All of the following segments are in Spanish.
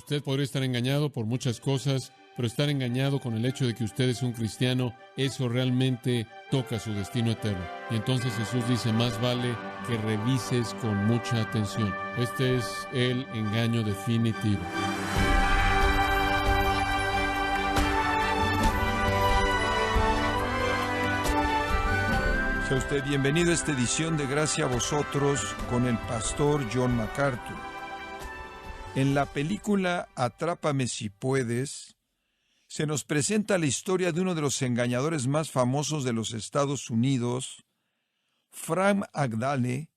Usted podría estar engañado por muchas cosas, pero estar engañado con el hecho de que usted es un cristiano, eso realmente toca su destino eterno. Y entonces Jesús dice, más vale que revises con mucha atención. Este es el engaño definitivo. Sea usted bienvenido a esta edición de Gracia a Vosotros con el pastor John MacArthur. En la película Atrápame si puedes, se nos presenta la historia de uno de los engañadores más famosos de los Estados Unidos, Frank Agdale,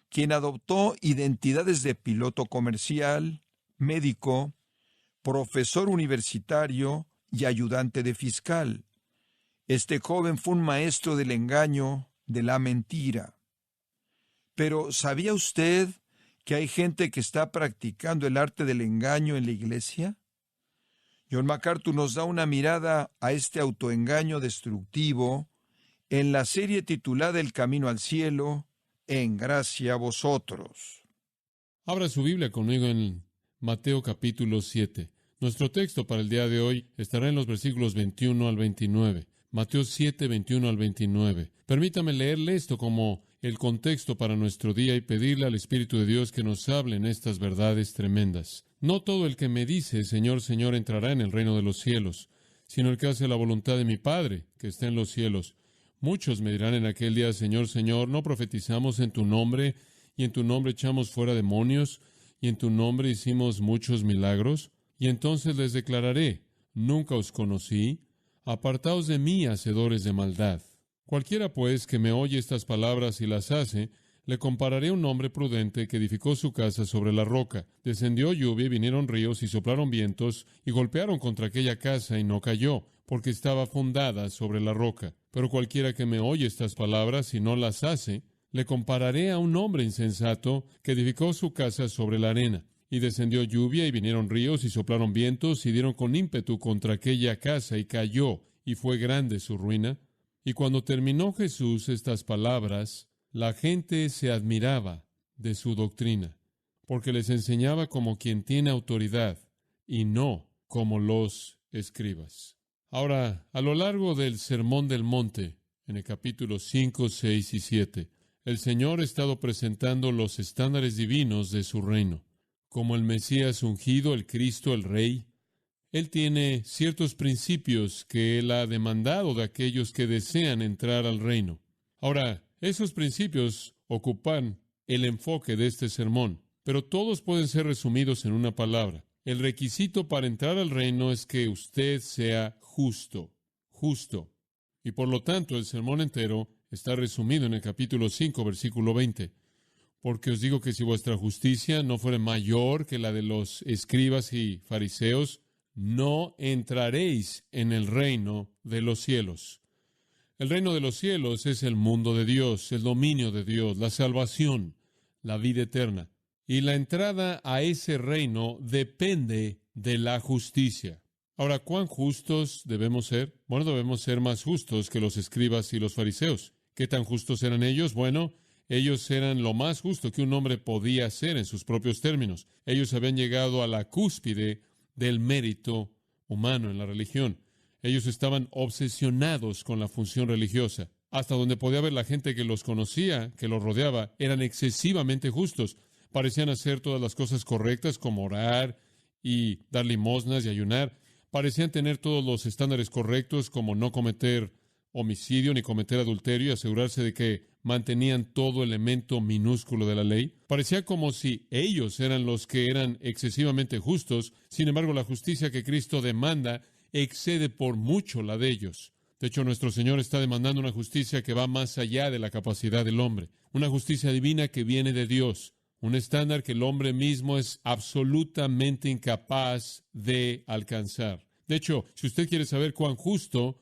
quien adoptó identidades de piloto comercial, médico, profesor universitario y ayudante de fiscal. Este joven fue un maestro del engaño, de la mentira. Pero, ¿sabía usted que hay gente que está practicando el arte del engaño en la iglesia? John MacArthur nos da una mirada a este autoengaño destructivo en la serie titulada El Camino al Cielo, en Gracia a Vosotros. Abra su Biblia conmigo en Mateo capítulo 7. Nuestro texto para el día de hoy estará en los versículos 21 al 29. Mateo 7, 21 al 29. Permítame leerle esto como el contexto para nuestro día y pedirle al Espíritu de Dios que nos hable en estas verdades tremendas. No todo el que me dice, Señor, Señor, entrará en el reino de los cielos, sino el que hace la voluntad de mi Padre, que está en los cielos. Muchos me dirán en aquel día, Señor, Señor, ¿no profetizamos en tu nombre, y en tu nombre echamos fuera demonios, y en tu nombre hicimos muchos milagros? Y entonces les declararé, nunca os conocí, apartaos de mí, hacedores de maldad. Cualquiera, pues, que me oye estas palabras y las hace, le compararé a un hombre prudente que edificó su casa sobre la roca. Descendió lluvia y vinieron ríos y soplaron vientos y golpearon contra aquella casa y no cayó, porque estaba fundada sobre la roca. Pero cualquiera que me oye estas palabras y no las hace, le compararé a un hombre insensato que edificó su casa sobre la arena. Y descendió lluvia y vinieron ríos y soplaron vientos y dieron con ímpetu contra aquella casa y cayó, y fue grande su ruina. Y cuando terminó Jesús estas palabras, la gente se admiraba de su doctrina, porque les enseñaba como quien tiene autoridad y no como los escribas. Ahora, a lo largo del Sermón del Monte, en el capítulo 5, 6 y 7, el Señor ha estado presentando los estándares divinos de su reino. Como el Mesías ungido, el Cristo, el Rey, Él tiene ciertos principios que Él ha demandado de aquellos que desean entrar al reino. Ahora, esos principios ocupan el enfoque de este sermón, pero todos pueden ser resumidos en una palabra. El requisito para entrar al reino es que usted sea justo, justo. Y por lo tanto, el sermón entero está resumido en el capítulo 5, versículo 20. Porque os digo que si vuestra justicia no fuere mayor que la de los escribas y fariseos, no entraréis en el reino de los cielos. El reino de los cielos es el mundo de Dios, el dominio de Dios, la salvación, la vida eterna. Y la entrada a ese reino depende de la justicia. Ahora, ¿cuán justos debemos ser? Bueno, debemos ser más justos que los escribas y los fariseos. ¿Qué tan justos eran ellos? Bueno, ellos eran lo más justo que un hombre podía ser en sus propios términos. Ellos habían llegado a la cúspide del mérito humano en la religión. Ellos estaban obsesionados con la función religiosa. Hasta donde podía ver la gente que los conocía, que los rodeaba, eran excesivamente justos. Parecían hacer todas las cosas correctas, como orar y dar limosnas y ayunar. Parecían tener todos los estándares correctos, como no cometer homicidio ni cometer adulterio y asegurarse de que mantenían todo elemento minúsculo de la ley. Parecía como si ellos eran los que eran excesivamente justos. Sin embargo, la justicia que Cristo demanda excede por mucho la de ellos. De hecho, nuestro Señor está demandando una justicia que va más allá de la capacidad del hombre. Una justicia divina que viene de Dios. Un estándar que el hombre mismo es absolutamente incapaz de alcanzar. De hecho, si usted quiere saber cuán justo,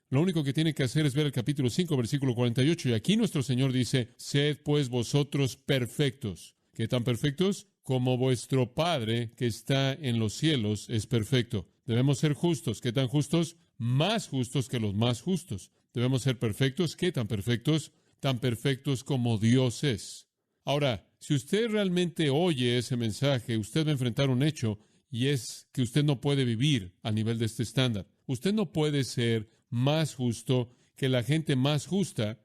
lo único que tiene que hacer es ver el capítulo 5, versículo 48. Y aquí nuestro Señor dice, sed pues vosotros perfectos. ¿Qué tan perfectos? Como vuestro Padre que está en los cielos es perfecto. Debemos ser justos. ¿Qué tan justos? Más justos que los más justos. Debemos ser perfectos. ¿Qué tan perfectos? Tan perfectos como Dios es. Ahora, si usted realmente oye ese mensaje, usted va a enfrentar un hecho, y es que usted no puede vivir a nivel de este estándar. Usted no puede ser más justo que la gente más justa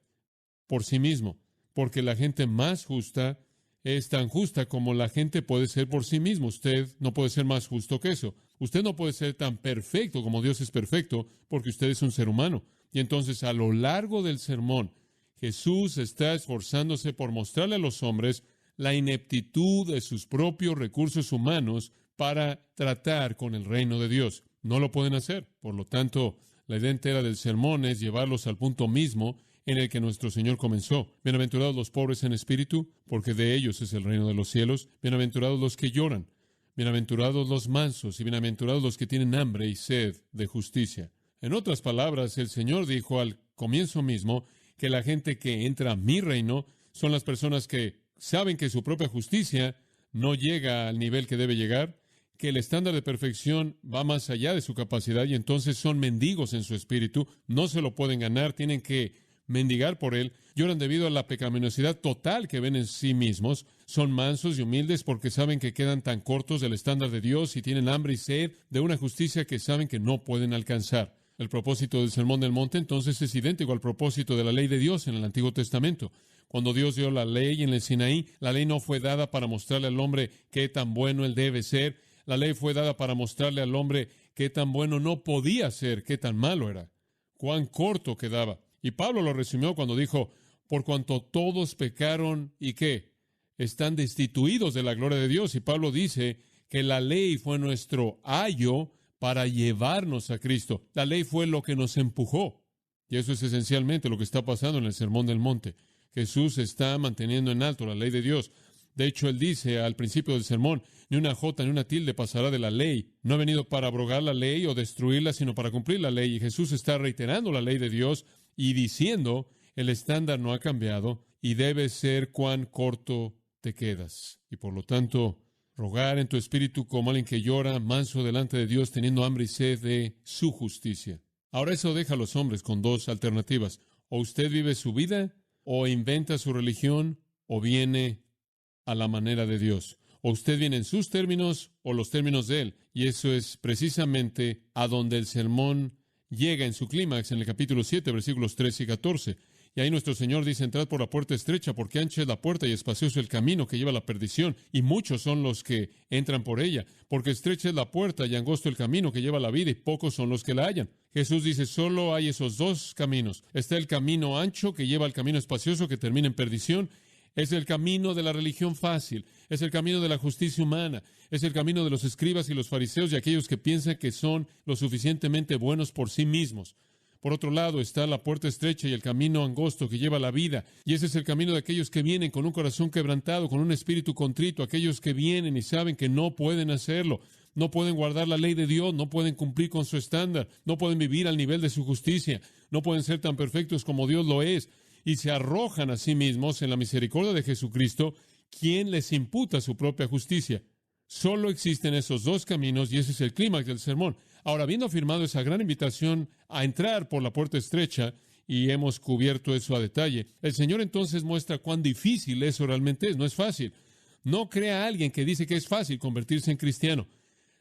por sí mismo, porque la gente más justa es tan justa como la gente puede ser por sí mismo. Usted no puede ser más justo que eso. Usted no puede ser tan perfecto como Dios es perfecto, porque usted es un ser humano. Y entonces, a lo largo del sermón, Jesús está esforzándose por mostrarle a los hombres la ineptitud de sus propios recursos humanos para tratar con el reino de Dios. No lo pueden hacer. Por lo tanto, la idea entera del sermón es llevarlos al punto mismo en el que nuestro Señor comenzó. Bienaventurados los pobres en espíritu, porque de ellos es el reino de los cielos. Bienaventurados los que lloran. Bienaventurados los mansos y bienaventurados los que tienen hambre y sed de justicia. En otras palabras, el Señor dijo al comienzo mismo que la gente que entra a mi reino son las personas que saben que su propia justicia no llega al nivel que debe llegar, que el estándar de perfección va más allá de su capacidad y entonces son mendigos en su espíritu, no se lo pueden ganar, tienen que mendigar por él, lloran debido a la pecaminosidad total que ven en sí mismos, son mansos y humildes porque saben que quedan tan cortos del estándar de Dios y tienen hambre y sed de una justicia que saben que no pueden alcanzar. El propósito del Sermón del Monte entonces es idéntico al propósito de la ley de Dios en el Antiguo Testamento. Cuando Dios dio la ley en el Sinaí, la ley no fue dada para mostrarle al hombre qué tan bueno él debe ser. La ley fue dada para mostrarle al hombre qué tan bueno no podía ser, qué tan malo era, cuán corto quedaba. Y Pablo lo resumió cuando dijo, por cuanto todos pecaron y ¿qué? Están destituidos de la gloria de Dios. Y Pablo dice que la ley fue nuestro ayo para llevarnos a Cristo. La ley fue lo que nos empujó. Y eso es esencialmente lo que está pasando en el Sermón del Monte. Jesús está manteniendo en alto la ley de Dios. De hecho, él dice al principio del sermón, ni una jota ni una tilde pasará de la ley. No ha venido para abrogar la ley o destruirla, sino para cumplir la ley. Y Jesús está reiterando la ley de Dios y diciendo, el estándar no ha cambiado y debe ser cuán corto te quedas. Y por lo tanto, rogar en tu espíritu como alguien que llora, manso delante de Dios, teniendo hambre y sed de su justicia. Ahora eso deja a los hombres con dos alternativas. O usted vive su vida, o inventa su religión, o viene a la manera de Dios. O usted viene en sus términos, o los términos de Él. Y eso es precisamente a donde el sermón llega en su clímax, en el capítulo 7, versículos 13 y 14. Y ahí nuestro Señor dice, entrad por la puerta estrecha, porque ancha es la puerta y espacioso el camino que lleva a la perdición, y muchos son los que entran por ella, porque estrecha es la puerta y angosto el camino que lleva a la vida, y pocos son los que la hallan. Jesús dice, solo hay esos dos caminos. Está el camino ancho que lleva al camino espacioso que termina en perdición. Es el camino de la religión fácil, es el camino de la justicia humana, es el camino de los escribas y los fariseos y aquellos que piensan que son lo suficientemente buenos por sí mismos. Por otro lado está la puerta estrecha y el camino angosto que lleva a la vida, y ese es el camino de aquellos que vienen con un corazón quebrantado, con un espíritu contrito, aquellos que vienen y saben que no pueden hacerlo, no pueden guardar la ley de Dios, no pueden cumplir con su estándar, no pueden vivir al nivel de su justicia, no pueden ser tan perfectos como Dios lo es, y se arrojan a sí mismos en la misericordia de Jesucristo, quien les imputa su propia justicia. Solo existen esos dos caminos y ese es el clímax del sermón. Ahora, habiendo afirmado esa gran invitación a entrar por la puerta estrecha, y hemos cubierto eso a detalle, el Señor entonces muestra cuán difícil eso realmente es. No es fácil. No crea a alguien que dice que es fácil convertirse en cristiano.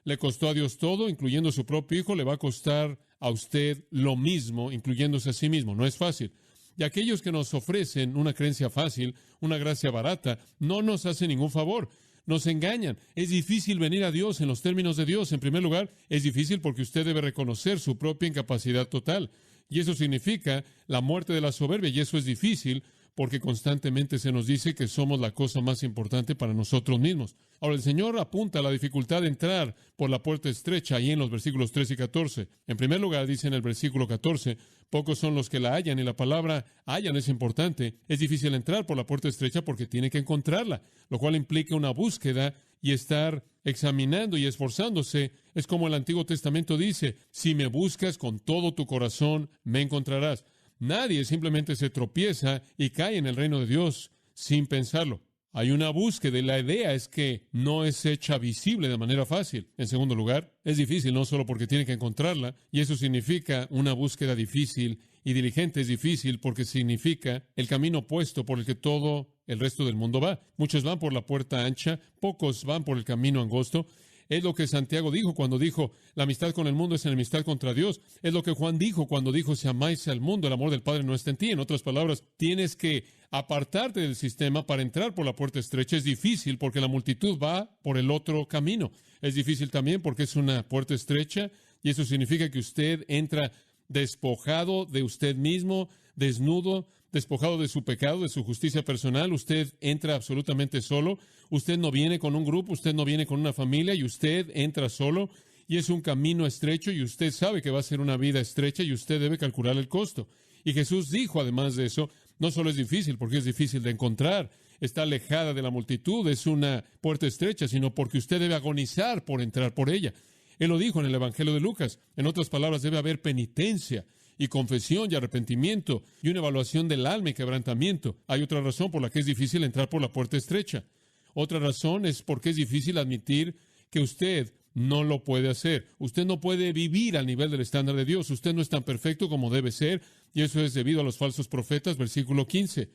Le costó a Dios todo, incluyendo su propio Hijo, le va a costar a usted lo mismo, incluyéndose a sí mismo. No es fácil. Y aquellos que nos ofrecen una creencia fácil, una gracia barata, no nos hacen ningún favor. Nos engañan. Es difícil venir a Dios en los términos de Dios. En primer lugar, es difícil porque usted debe reconocer su propia incapacidad total. Y eso significa la muerte de la soberbia. Y eso es difícil porque constantemente se nos dice que somos la cosa más importante para nosotros mismos. Ahora, el Señor apunta a la dificultad de entrar por la puerta estrecha ahí en los versículos 13 y 14. En primer lugar, dice en el versículo 14, pocos son los que la hallan, y la palabra hallan es importante. Es difícil entrar por la puerta estrecha porque tiene que encontrarla, lo cual implica una búsqueda y estar examinando y esforzándose. Es como el Antiguo Testamento dice, si me buscas con todo tu corazón, me encontrarás. Nadie simplemente se tropieza y cae en el reino de Dios sin pensarlo. Hay una búsqueda y la idea es que no es hecha visible de manera fácil. En segundo lugar, es difícil no solo porque tiene que encontrarla, y eso significa una búsqueda difícil, y diligente es difícil porque significa el camino opuesto por el que todo el resto del mundo va. Muchos van por la puerta ancha, pocos van por el camino angosto. Es lo que Santiago dijo cuando dijo, la amistad con el mundo es enemistad contra Dios. Es lo que Juan dijo cuando dijo, si amáis al mundo, el amor del Padre no está en ti. En otras palabras, tienes que apartarte del sistema para entrar por la puerta estrecha. Es difícil porque la multitud va por el otro camino. Es difícil también porque es una puerta estrecha y eso significa que usted entra despojado de usted mismo, desnudo, despojado de su pecado, de su justicia personal. Usted entra absolutamente solo. Usted no viene con un grupo, usted no viene con una familia y usted entra solo. Y es un camino estrecho y usted sabe que va a ser una vida estrecha y usted debe calcular el costo. Y Jesús dijo, además de eso, no solo es difícil porque es difícil de encontrar, está alejada de la multitud, es una puerta estrecha, sino porque usted debe agonizar por entrar por ella. Él lo dijo en el Evangelio de Lucas. En otras palabras, debe haber penitencia y confesión y arrepentimiento y una evaluación del alma y quebrantamiento. Hay otra razón por la que es difícil entrar por la puerta estrecha. Otra razón es porque es difícil admitir que usted no lo puede hacer. Usted no puede vivir al nivel del estándar de Dios. Usted no es tan perfecto como debe ser, y eso es debido a los falsos profetas, versículo 15.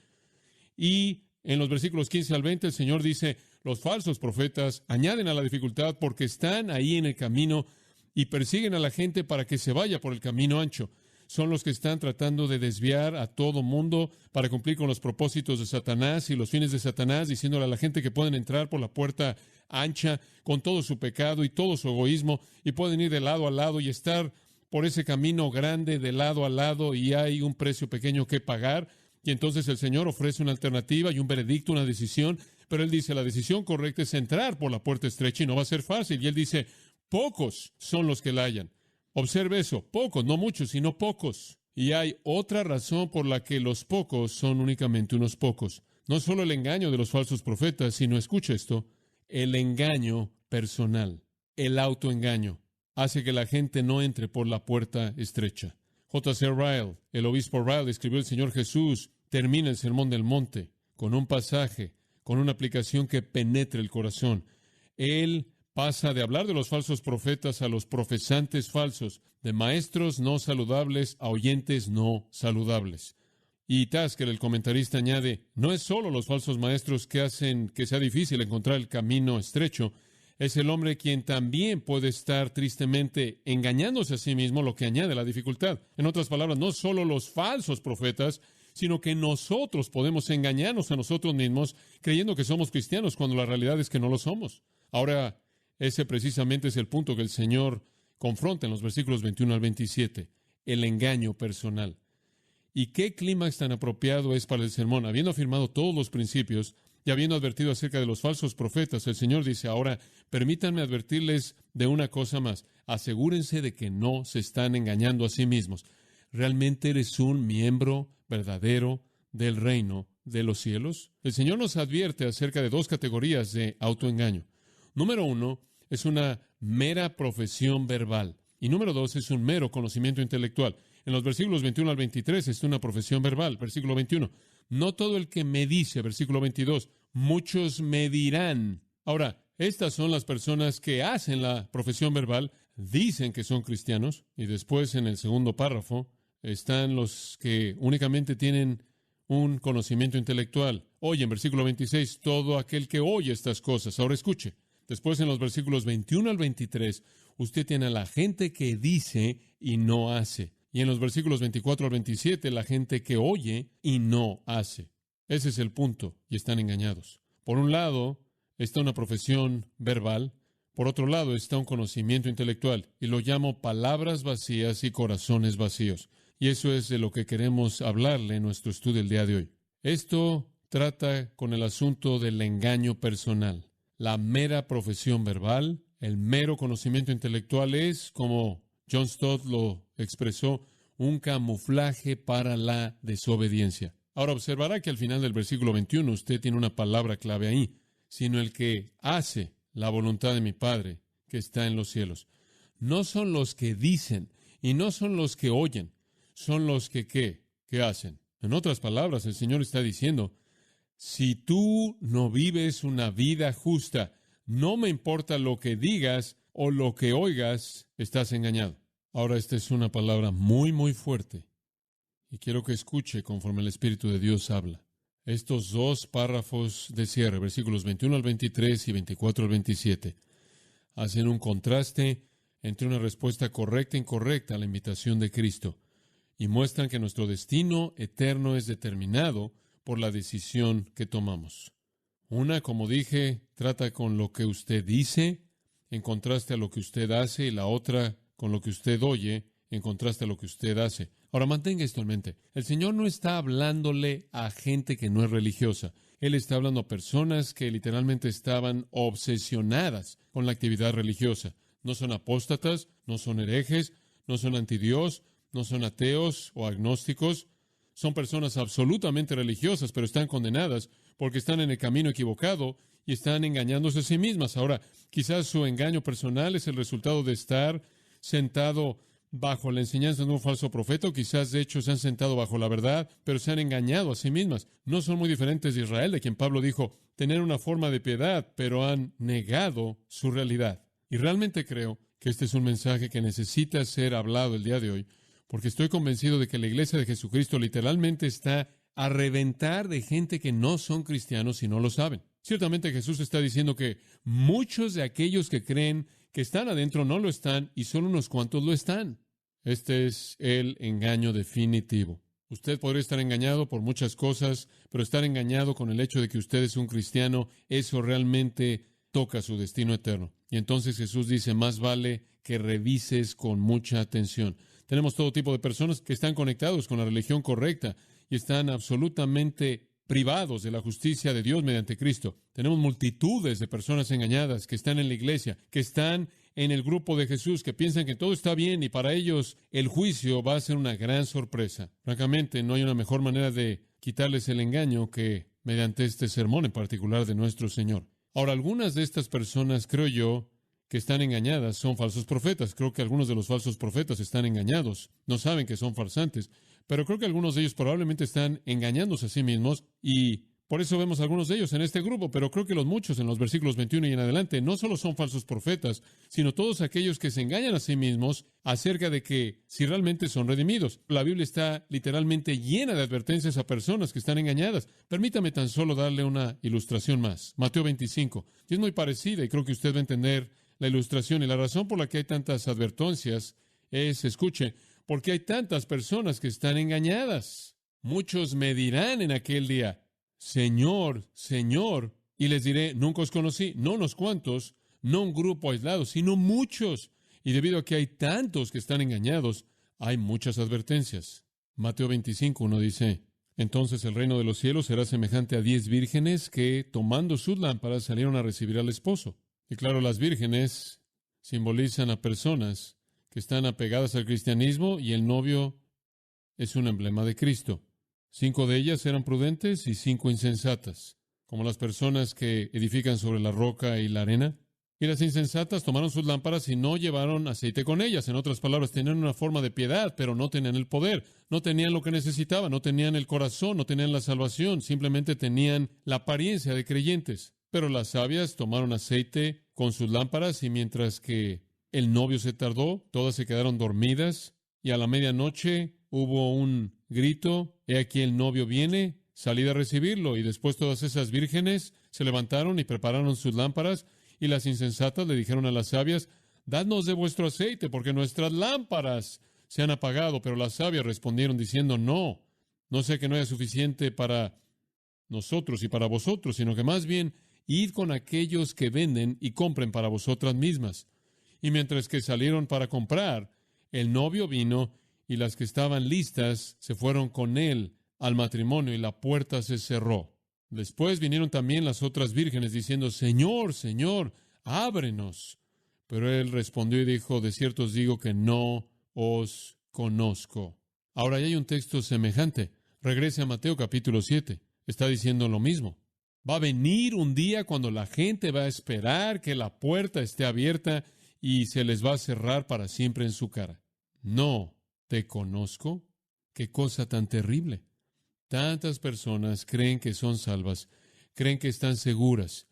Y en los versículos 15 al 20 el Señor dice, los falsos profetas añaden a la dificultad porque están ahí en el camino y persiguen a la gente para que se vaya por el camino ancho. Son los que están tratando de desviar a todo mundo para cumplir con los propósitos de Satanás y los fines de Satanás, diciéndole a la gente que pueden entrar por la puerta ancha con todo su pecado y todo su egoísmo y pueden ir de lado a lado y estar por ese camino grande de lado a lado y hay un precio pequeño que pagar. Y entonces el Señor ofrece una alternativa y un veredicto, una decisión, pero Él dice, la decisión correcta es entrar por la puerta estrecha y no va a ser fácil. Y Él dice, pocos son los que la hallan. Observe eso, pocos, no muchos, sino pocos. Y hay otra razón por la que los pocos son únicamente unos pocos. No solo el engaño de los falsos profetas, sino, escucha esto, el engaño personal, el autoengaño, hace que la gente no entre por la puerta estrecha. J.C. Ryle, el obispo Ryle, escribió el Señor Jesús, termina el Sermón del Monte con un pasaje, con una aplicación que penetre el corazón. Él pasa de hablar de los falsos profetas a los profesantes falsos, de maestros no saludables a oyentes no saludables. Y Tasker, el comentarista, añade, no es solo los falsos maestros que hacen que sea difícil encontrar el camino estrecho, es el hombre quien también puede estar tristemente engañándose a sí mismo, lo que añade la dificultad. En otras palabras, no solo los falsos profetas, sino que nosotros podemos engañarnos a nosotros mismos creyendo que somos cristianos cuando la realidad es que no lo somos. Ahora, ese precisamente es el punto que el Señor confronta en los versículos 21 al 27, el engaño personal. ¿Y qué clímax tan apropiado es para el sermón? Habiendo afirmado todos los principios y habiendo advertido acerca de los falsos profetas, el Señor dice, ahora, permítanme advertirles de una cosa más. Asegúrense de que no se están engañando a sí mismos. ¿Realmente eres un miembro verdadero del reino de los cielos? El Señor nos advierte acerca de dos categorías de autoengaño. Número 1, es una mera profesión verbal. Y número 2, es un mero conocimiento intelectual. En los versículos 21 al 23 es una profesión verbal. Versículo 21, no todo el que me dice, versículo 22, muchos me dirán. Ahora, estas son las personas que hacen la profesión verbal, dicen que son cristianos, y después en el segundo párrafo están los que únicamente tienen un conocimiento intelectual. Oye, en versículo 26, todo aquel que oye estas cosas. Ahora escuche. Después en los versículos 21 al 23, usted tiene a la gente que dice y no hace. Y en los versículos 24 al 27, la gente que oye y no hace. Ese es el punto, y están engañados. Por un lado, está una profesión verbal. Por otro lado, está un conocimiento intelectual. Y lo llamo palabras vacías y corazones vacíos. Y eso es de lo que queremos hablarle en nuestro estudio el día de hoy. Esto trata con el asunto del engaño personal. La mera profesión verbal, el mero conocimiento intelectual es, como John Stott lo expresó, un camuflaje para la desobediencia. Ahora observará que al final del versículo 21 usted tiene una palabra clave ahí, sino el que hace la voluntad de mi Padre que está en los cielos. No son los que dicen y no son los que oyen, son los que ¿qué? ¿Qué hacen? En otras palabras, el Señor está diciendo, si tú no vives una vida justa, no me importa lo que digas o lo que oigas, estás engañado. Ahora, esta es una palabra muy, muy fuerte. Y quiero que escuche conforme el Espíritu de Dios habla. Estos dos párrafos de cierre, versículos 21 al 23 y 24 al 27. hacen un contraste entre una respuesta correcta e incorrecta a la invitación de Cristo y muestran que nuestro destino eterno es determinado por la decisión que tomamos. Una, como dije, trata con lo que usted dice en contraste a lo que usted hace, y la otra con lo que usted oye en contraste a lo que usted hace. Ahora, mantenga esto en mente. El Señor no está hablándole a gente que no es religiosa. Él está hablando a personas que literalmente estaban obsesionadas con la actividad religiosa. No son apóstatas, no son herejes, no son antidios, no son ateos o agnósticos. Son personas absolutamente religiosas, pero están condenadas porque están en el camino equivocado y están engañándose a sí mismas. Ahora, quizás su engaño personal es el resultado de estar sentado bajo la enseñanza de un falso profeta, o quizás de hecho se han sentado bajo la verdad, pero se han engañado a sí mismas. No son muy diferentes de Israel, de quien Pablo dijo tener una forma de piedad, pero han negado su realidad. Y realmente creo que este es un mensaje que necesita ser hablado el día de hoy, porque estoy convencido de que la iglesia de Jesucristo literalmente está a reventar de gente que no son cristianos y no lo saben. Ciertamente Jesús está diciendo que muchos de aquellos que creen que están adentro no lo están y solo unos cuantos lo están. Este es el engaño definitivo. Usted podría estar engañado por muchas cosas, pero estar engañado con el hecho de que usted es un cristiano, eso realmente toca su destino eterno. Y entonces Jesús dice, más vale que revises con mucha atención. Tenemos todo tipo de personas que están conectados con la religión correcta y están absolutamente privados de la justicia de Dios mediante Cristo. Tenemos multitudes de personas engañadas que están en la iglesia, que están en el grupo de Jesús, que piensan que todo está bien y para ellos el juicio va a ser una gran sorpresa. Francamente, no hay una mejor manera de quitarles el engaño que mediante este sermón en particular de nuestro Señor. Ahora, algunas de estas personas, creo yo, que están engañadas son falsos profetas. Creo que algunos de los falsos profetas están engañados. No saben que son farsantes. Pero creo que algunos de ellos probablemente están engañándose a sí mismos y por eso vemos algunos de ellos en este grupo. Pero creo que los muchos en los versículos 21 y en adelante no solo son falsos profetas, sino todos aquellos que se engañan a sí mismos acerca de que si realmente son redimidos. La Biblia está literalmente llena de advertencias a personas que están engañadas. Permítame tan solo darle una ilustración más. Mateo 25. Y es muy parecida y creo que usted va a entender la ilustración. Y la razón por la que hay tantas advertencias es, escuche, porque hay tantas personas que están engañadas. Muchos me dirán en aquel día, Señor, Señor, y les diré, nunca os conocí, no unos cuantos, no un grupo aislado, sino muchos. Y debido a que hay tantos que están engañados, hay muchas advertencias. Mateo 25, uno dice, entonces el reino de los cielos será semejante a 10 vírgenes que, tomando sus lámparas, salieron a recibir al esposo. Y claro, las vírgenes simbolizan a personas que están apegadas al cristianismo y el novio es un emblema de Cristo. 5 de ellas eran prudentes y 5 insensatas, como las personas que edifican sobre la roca y la arena. Y las insensatas tomaron sus lámparas y no llevaron aceite con ellas. En otras palabras, tenían una forma de piedad, pero no tenían el poder, no tenían lo que necesitaban, no tenían el corazón, no tenían la salvación, simplemente tenían la apariencia de creyentes. Pero las sabias tomaron aceite con sus lámparas y mientras que el novio se tardó, todas se quedaron dormidas y a la medianoche hubo un grito, he aquí el novio viene, salid a recibirlo. Y después todas esas vírgenes se levantaron y prepararon sus lámparas y las insensatas le dijeron a las sabias, dadnos de vuestro aceite porque nuestras lámparas se han apagado. Pero las sabias respondieron diciendo, no sé que no haya suficiente para nosotros y para vosotros, sino que más bien id con aquellos que venden y compren para vosotras mismas. Y mientras que salieron para comprar, el novio vino y las que estaban listas se fueron con él al matrimonio y la puerta se cerró. Después vinieron también las otras vírgenes diciendo, Señor, Señor, ábrenos. Pero él respondió y dijo, de cierto os digo que no os conozco. Ahora ya hay un texto semejante. Regrese a Mateo capítulo 7. Está diciendo lo mismo. Va a venir un día cuando la gente va a esperar que la puerta esté abierta y se les va a cerrar para siempre en su cara. No te conozco. Qué cosa tan terrible. Tantas personas creen que son salvas, creen que están seguras,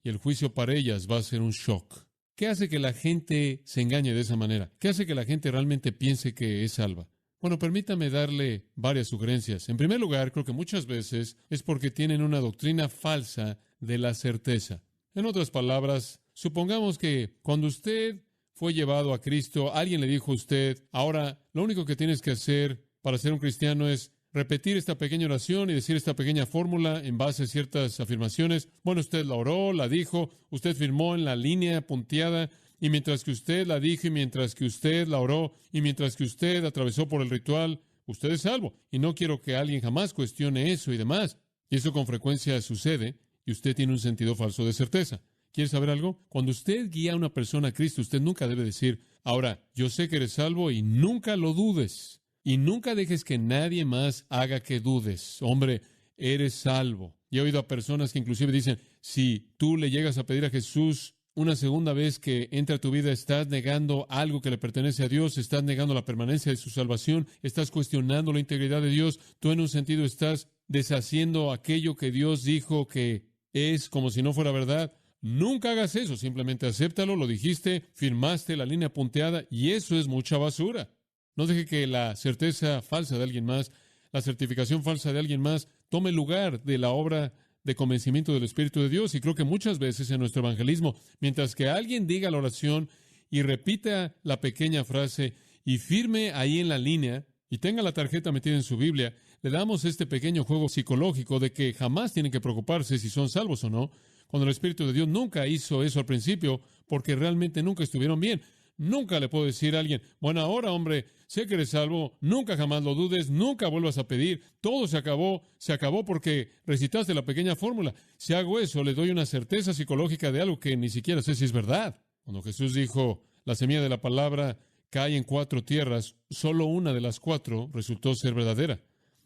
y el juicio para ellas va a ser un shock. ¿Qué hace que la gente se engañe de esa manera? ¿Qué hace que la gente realmente piense que es salva? Bueno, permítame darle varias sugerencias. En primer lugar, creo que muchas veces es porque tienen una doctrina falsa de la certeza. En otras palabras, Supongamos que cuando usted fue llevado a Cristo, alguien le dijo a usted, ahora lo único que tienes que hacer para ser un cristiano es repetir esta pequeña oración y decir esta pequeña fórmula en base a ciertas afirmaciones. Bueno, usted la oró, la dijo, usted firmó en la línea punteada, y mientras que usted la dijo, y mientras que usted la oró, y mientras que usted atravesó por el ritual, usted es salvo. Y no quiero que alguien jamás cuestione eso y demás. Y eso con frecuencia sucede, y usted tiene un sentido falso de certeza. ¿Quiere saber algo? Cuando usted guía a una persona a Cristo, usted nunca debe decir, ahora, yo sé que eres salvo y nunca lo dudes. Y nunca dejes que nadie más haga que dudes. Hombre, eres salvo. Y he oído a personas que inclusive dicen, si tú le llegas a pedir a Jesús una segunda vez que entra a tu vida, estás negando algo que le pertenece a Dios, estás negando la permanencia de su salvación, estás cuestionando la integridad de Dios, tú en un sentido estás deshaciendo aquello que Dios dijo que es como si no fuera verdad. Nunca hagas eso, simplemente acéptalo, lo dijiste, firmaste la línea punteada y eso es mucha basura. No deje que la certeza falsa de alguien más, la certificación falsa de alguien más, tome lugar de la obra de convencimiento del Espíritu de Dios. Y creo que muchas veces en nuestro evangelismo, mientras que alguien diga la oración y repita la pequeña frase y firme ahí en la línea y tenga la tarjeta metida en su Biblia, le damos este pequeño juego psicológico de que jamás tienen que preocuparse si son salvos o no, cuando el Espíritu de Dios nunca hizo eso al principio porque realmente nunca estuvieron bien. Nunca le puedo decir a alguien, bueno, ahora, hombre, sé que eres salvo, nunca jamás lo dudes, nunca vuelvas a pedir, todo se acabó porque recitaste la pequeña fórmula. Si hago eso, le doy una certeza psicológica de algo que ni siquiera sé si es verdad. Cuando Jesús dijo, la semilla de la palabra cae en 4 tierras, solo una de las 4 resultó ser verdadera.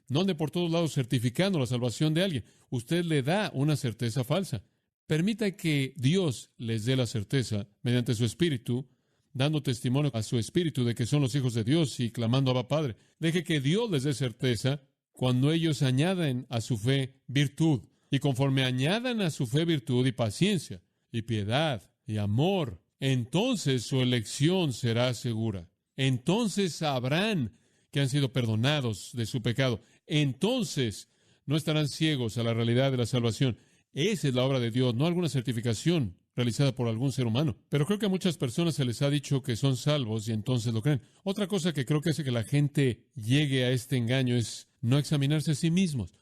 No ande por todos lados certificando la salvación de alguien. Usted le da una certeza falsa. Permita que Dios les dé la certeza mediante su Espíritu, dando testimonio a su espíritu de que son los hijos de Dios y clamando a Abba Padre. Deje que Dios les dé certeza cuando ellos añaden a su fe virtud. Y conforme añadan a su fe virtud y paciencia, y piedad, y amor, entonces su elección será segura. Entonces sabrán que han sido perdonados de su pecado. Entonces no estarán ciegos a la realidad de la salvación. Esa es la obra de Dios, no alguna certificación realizada por algún ser humano. Pero creo que a muchas personas se les ha dicho que son salvos y entonces lo creen. Otra cosa que creo que hace que la gente llegue a este engaño es no examinarse a sí mismos.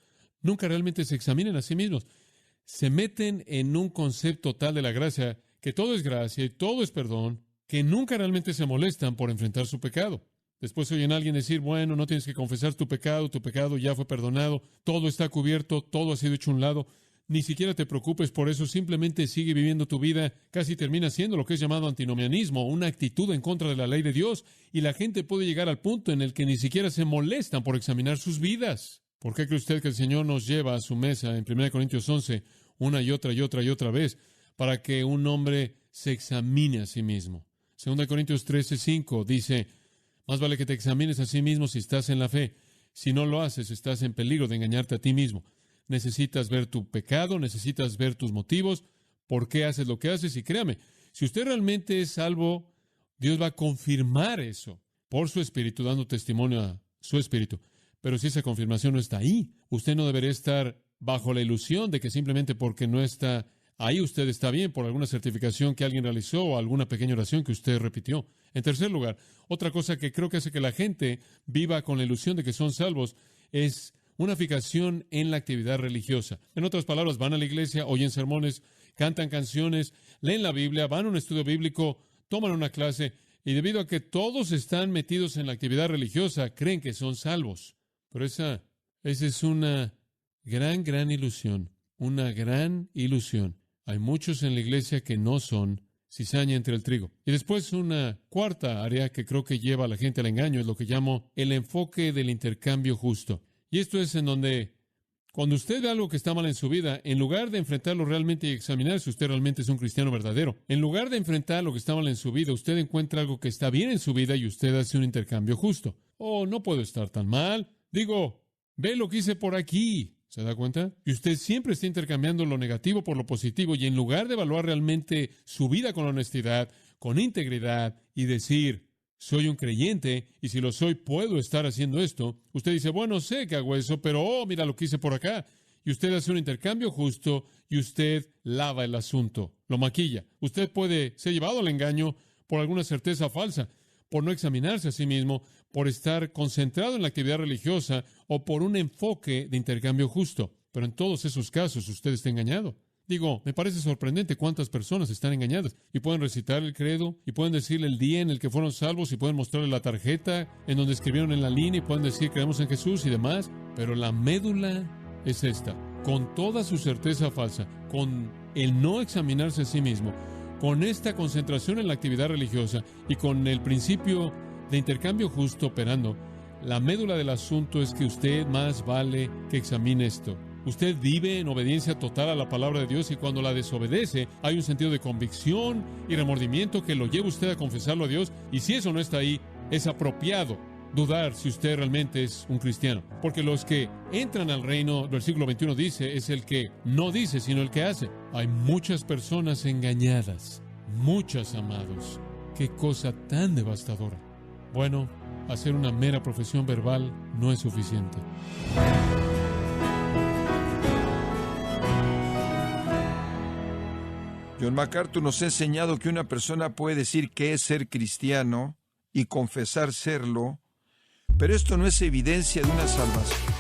Nunca realmente se examinan a sí mismos. Se meten en un concepto tal de la gracia, que todo es gracia y todo es perdón, que nunca realmente se molestan por enfrentar su pecado. Después oyen a alguien decir, bueno, no tienes que confesar tu pecado ya fue perdonado, todo está cubierto, todo ha sido hecho a un lado. Ni siquiera te preocupes por eso, simplemente sigue viviendo tu vida. Casi termina siendo lo que es llamado antinomianismo, una actitud en contra de la ley de Dios. Y la gente puede llegar al punto en el que ni siquiera se molestan por examinar sus vidas. ¿Por qué cree usted que el Señor nos lleva a su mesa en 1 Corintios 11 una y otra vez para que un hombre se examine a sí mismo? 2 Corintios 13:5 dice, más vale que te examines a sí mismo si estás en la fe. Si no lo haces, estás en peligro de engañarte a ti mismo. Necesitas ver tu pecado, necesitas ver tus motivos, por qué haces lo que haces. Y créame, si usted realmente es salvo, Dios va a confirmar eso por su Espíritu, dando testimonio a su Espíritu. Pero si esa confirmación no está ahí, usted no debería estar bajo la ilusión de que simplemente porque no está ahí usted está bien por alguna certificación que alguien realizó o alguna pequeña oración que usted repitió. En tercer lugar, otra cosa que creo que hace que la gente viva con la ilusión de que son salvos es una fijación en la actividad religiosa. En otras palabras, van a la iglesia, oyen sermones, cantan canciones, leen la Biblia, van a un estudio bíblico, toman una clase, y debido a que todos están metidos en la actividad religiosa, creen que son salvos. Pero esa es una gran ilusión, una gran ilusión. Hay muchos en la iglesia que no son cizaña entre el trigo. Y después una cuarta área que creo que lleva a la gente al engaño es lo que llamo el enfoque del intercambio justo. Y esto es en donde, cuando usted ve algo que está mal en su vida, en lugar de enfrentarlo realmente y examinar si usted realmente es un cristiano verdadero, en lugar de enfrentar lo que está mal en su vida, usted encuentra algo que está bien en su vida y usted hace un intercambio justo. Oh, no puedo estar tan mal. Digo, ve lo que hice por aquí. ¿Se da cuenta? Y usted siempre está intercambiando lo negativo por lo positivo y en lugar de evaluar realmente su vida con honestidad, con integridad y decir, soy un creyente y si lo soy puedo estar haciendo esto, usted dice, bueno, sé que hago eso, pero mira lo que hice por acá. y usted hace un intercambio justo y usted lava el asunto, lo maquilla. Usted puede ser llevado al engaño por alguna certeza falsa, por no examinarse a sí mismo, por estar concentrado en la actividad religiosa o por un enfoque de intercambio justo. Pero en todos esos casos usted está engañado. Digo, me parece sorprendente cuántas personas están engañadas y pueden recitar el credo y pueden decirle el día en el que fueron salvos y pueden mostrarle la tarjeta en donde escribieron en la línea y pueden decir creemos en Jesús y demás, pero la médula es esta, con toda su certeza falsa, con el no examinarse a sí mismo, con esta concentración en la actividad religiosa y con el principio de intercambio justo operando. La médula del asunto es que usted más vale que examine esto. Usted vive en obediencia total a la palabra de Dios y cuando la desobedece hay un sentido de convicción y remordimiento que lo lleva usted a confesarlo a Dios, y si eso no está ahí, es apropiado dudar si usted realmente es un cristiano. Porque los que entran al reino, versículo 21 dice, es el que no dice, sino el que hace. Hay muchas personas engañadas, muchas, amados. Qué cosa tan devastadora. Bueno, hacer una mera profesión verbal no es suficiente. John MacArthur nos ha enseñado que una persona puede decir que es ser cristiano y confesar serlo, pero esto no es evidencia de una salvación